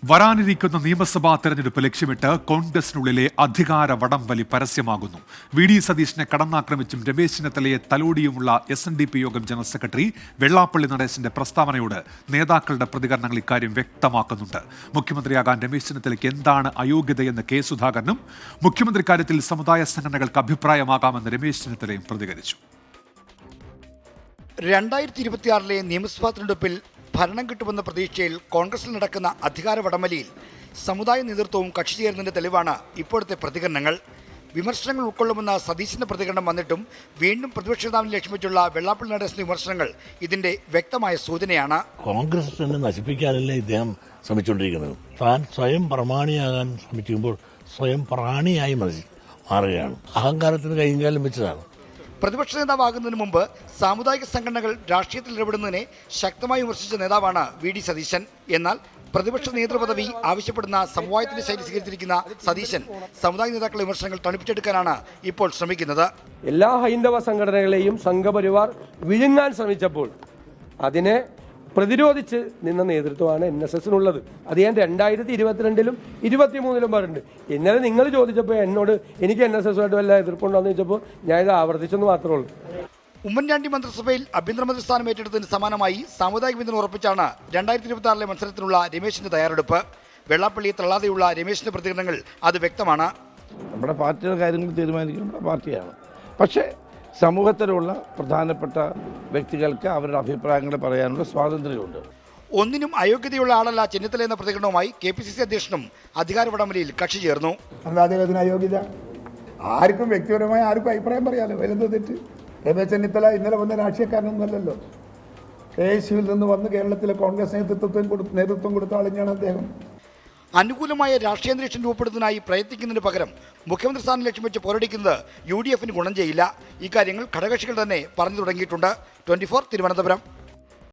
വരാനിരിക്കുന്ന നിയമസഭാ തെരഞ്ഞെടുപ്പ് ലക്ഷ്യമിട്ട് കോൺഗ്രസിനുള്ളിലെ അധികാര വടംവലി പരസ്യമാകുന്നു. വി.ഡി. സതീശനെ കടന്നാക്രമിച്ചും രമേശ് ചെന്നിത്തലയെ തലോടിയുമുള്ള SNDP യോഗം ജനറൽ സെക്രട്ടറി വെള്ളാപ്പള്ളി നടേശന്റെ പ്രസ്താവനയോട് നേതാക്കളുടെ പ്രതികരണങ്ങൾ ഇക്കാര്യം വ്യക്തമാക്കുന്നുണ്ട്. മുഖ്യമന്ത്രിയാകാൻ രമേശ് ചെന്നിത്തലയ്ക്ക് എന്താണ് അയോഗ്യതയെന്ന് കെ സുധാകരനും മുഖ്യമന്ത്രി കാര്യത്തിൽ സമുദായ സംഘടനകൾക്ക് അഭിപ്രായമാകാമെന്ന് രമേശ് ചെന്നിത്തലയും പ്രതികരിച്ചു. 2026 നിയമസഭാ തെരഞ്ഞെടുപ്പിൽ ഭരണം കിട്ടുമെന്ന പ്രതീക്ഷയിൽ കോൺഗ്രസിൽ നടക്കുന്ന അധികാര വടംവലിയിൽ സമുദായ നേതൃത്വവും കക്ഷി ചേരുന്നതിന്റെ തെളിവാണ് ഇപ്പോഴത്തെ പ്രതികരണങ്ങൾ. വിമർശനങ്ങൾ ഉൾക്കൊള്ളുമെന്ന സതീശന്റെ പ്രതികരണം വന്നിട്ടും വീണ്ടും പ്രതിപക്ഷ നേതാവിനെ ലക്ഷ്യം വെച്ചുള്ള വെള്ളാപ്പള്ളി നടേശന്റെ വിമർശനങ്ങൾ ഇതിന്റെ വ്യക്തമായ സൂചനയാണ്. കോൺഗ്രസ് തന്നെ നശിപ്പിക്കാനല്ലേ ഇദ്ദേഹം ശ്രമിച്ചുകൊണ്ടിരിക്കുന്നത്. താൻ സ്വയം പ്രമാണിയാകാൻ ശ്രമിക്കുമ്പോൾ സ്വയം പ്രാണിയായി മാറുകയാണ്. അഹങ്കാരത്തിന് കൈകാലം വെച്ചതാണ്. പ്രതിപക്ഷ നേതാവാകുന്നതിന് മുമ്പ് സാമുദായിക സംഘടനകൾ രാഷ്ട്രീയത്തിൽ ഇടപെടുന്നതിനെ ശക്തമായി വിമർശിച്ച നേതാവാണ് വി.ഡി. സതീശൻ. എന്നാൽ പ്രതിപക്ഷ നേതൃപദവി ആവശ്യപ്പെടുന്ന സമവായത്തിന്റെ ശൈലി സ്വീകരിച്ചിരിക്കുന്ന സതീശൻ സമുദായ നേതാക്കളുടെ വിമർശനങ്ങൾ തണുപ്പിച്ചെടുക്കാനാണ് ഇപ്പോൾ ശ്രമിക്കുന്നത്. എല്ലാ ഹൈന്ദവ സംഘടനകളെയും സംഘപരിവാർ വിഴുങ്ങാൻ ശ്രമിച്ചപ്പോൾ അതിനെ പ്രതിരോധിച്ച് നിന്ന നേതൃത്വമാണ് NSSനുള്ളത്. അത് ഞാൻ 2022-ലും 2023-ലും പറഞ്ഞിട്ടുണ്ട്. ഇന്നലെ നിങ്ങൾ ചോദിച്ചപ്പോൾ എന്നോട് എനിക്ക് NSSുമായിട്ട് വല്ല എതിർപ്പുണ്ടോയെന്ന് ചോദിച്ചപ്പോൾ ഞാൻ ഇത് ആവർത്തിച്ചെന്ന് മാത്രമേ ഉള്ളൂ. ഉമ്മൻചാണ്ടി മന്ത്രിസഭയിൽ ആഭ്യന്തരമന്ത്രി സ്ഥാനം ഏറ്റെടുത്തതിന് സമാനമായി സാമുദായിക പിന്തുണ ഉറപ്പിച്ചാണ് 2026 മത്സരത്തിനുള്ള രമേശിന്റെ തയ്യാറെടുപ്പ്. വെള്ളാപ്പള്ളിയെ തള്ളാതെയുള്ള രമേശിന്റെ പ്രതികരണങ്ങൾ അത് വ്യക്തമാണ്. നമ്മുടെ പാർട്ടിയുടെ കാര്യങ്ങൾ തീരുമാനിക്കുന്ന പാർട്ടിയാണ്. പക്ഷേ സമൂഹത്തിലുള്ള പ്രധാനപ്പെട്ട വ്യക്തികൾക്ക് അവരുടെ അഭിപ്രായങ്ങൾ പറയാനുള്ള സ്വാതന്ത്ര്യമുണ്ട്. ഒന്നിനും അയോഗ്യതയുള്ള ആളല്ല ചെന്നിത്തല എന്ന പ്രതികരണവുമായി KPCC അധ്യക്ഷനും അധികാര വടംവലിയിൽ കക്ഷി ചേർന്നു. അദ്ദേഹത്തിന് അയോഗ്യത ആർക്കും വ്യക്തിപരമായ ആർക്കും അഭിപ്രായം പറയാലോ. വലുത് തെറ്റ്. രമേശ് ചെന്നിത്തല ഇന്നലെ വന്ന രാഷ്ട്രീയക്കാരനൊന്നുമല്ലല്ലോ. KSUവിൽ നിന്ന് വന്ന് കേരളത്തിലെ കോൺഗ്രസ് നേതൃത്വം കൊടുത്ത ആളിനെയാണ് അദ്ദേഹം. അനുകൂലമായ രാഷ്ട്രീയ അന്തരീക്ഷം രൂപപ്പെടുന്നതിനായി പ്രയത്നിക്കുന്നതിന് പകരം മുഖ്യമന്ത്രി സ്ഥാനം ലക്ഷ്യം വെച്ച് പോരടിക്കുന്നത് UDFന് ഗുണം ചെയ്യില്ല. ഇക്കാര്യങ്ങൾ ഘടകകക്ഷികൾ തന്നെ പറഞ്ഞു തുടങ്ങിയിട്ടുണ്ട്. 24 തിരുവനന്തപുരം.